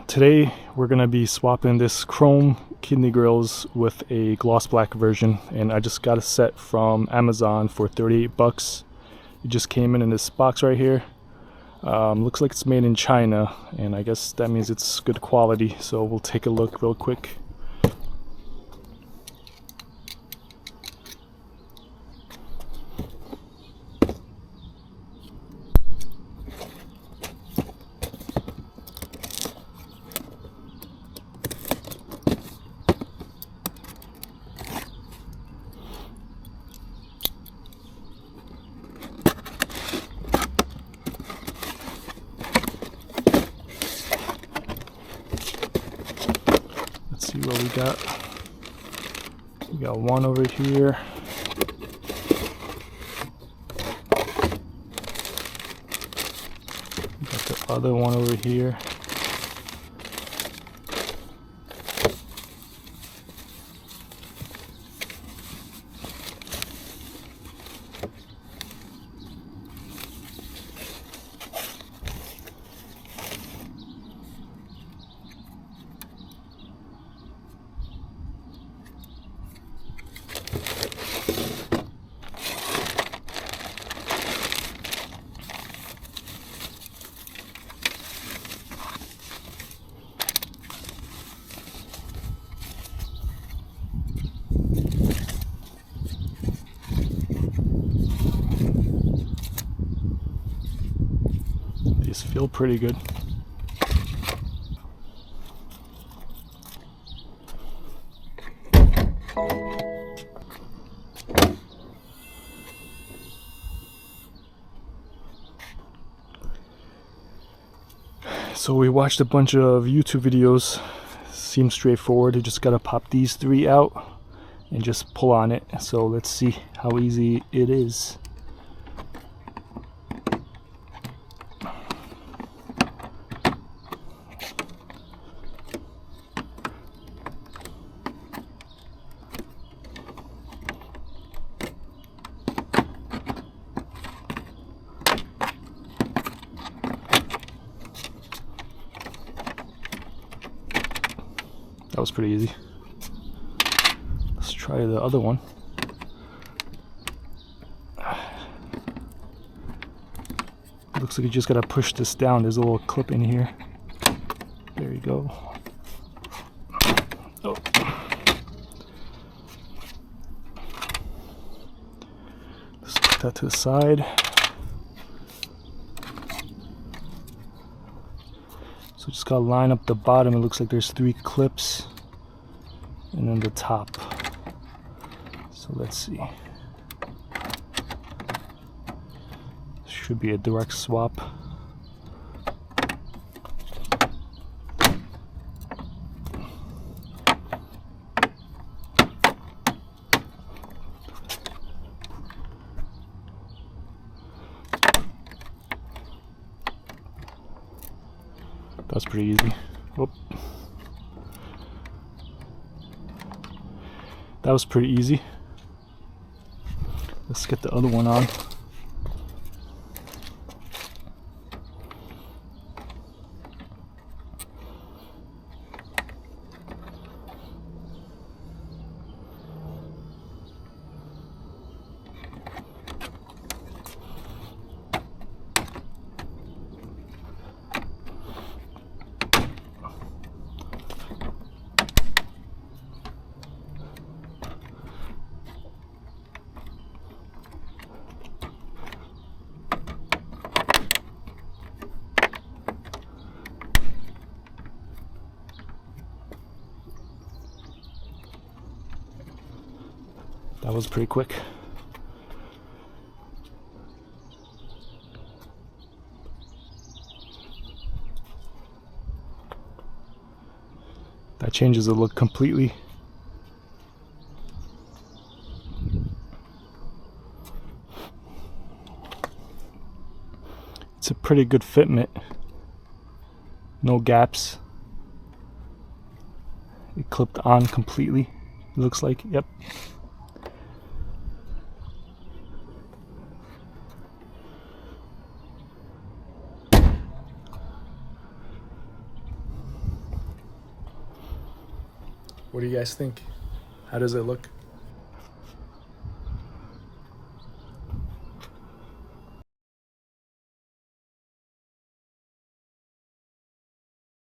Today we're gonna be swapping this chrome kidney grills with a gloss black version, and I just got a set from Amazon for 38 bucks. It just came in this box right here. Looks like it's made in China, and I guess that means it's good quality, so we'll take a look real quick. See what we got. We got one over here. We got the other one over here. These feel pretty good. So we watched a bunch of YouTube videos. Seems straightforward. You just gotta pop these three out and just pull on it. So let's see how easy it is. That was pretty easy. Let's try the other one. Looks like you just gotta push this down. There's a little clip in here. There you go. Oh. Let's put that to the side. So just gotta line up the bottom. It looks like there's 3 clips, and then the top. So let's see. Should be a direct swap. That's pretty easy. Whoop. That was pretty easy. Let's get the other one on. That was pretty quick. That changes the look completely. It's a pretty good fitment. No gaps. It clipped on completely. It looks like, yep. What do you guys think? How does it look?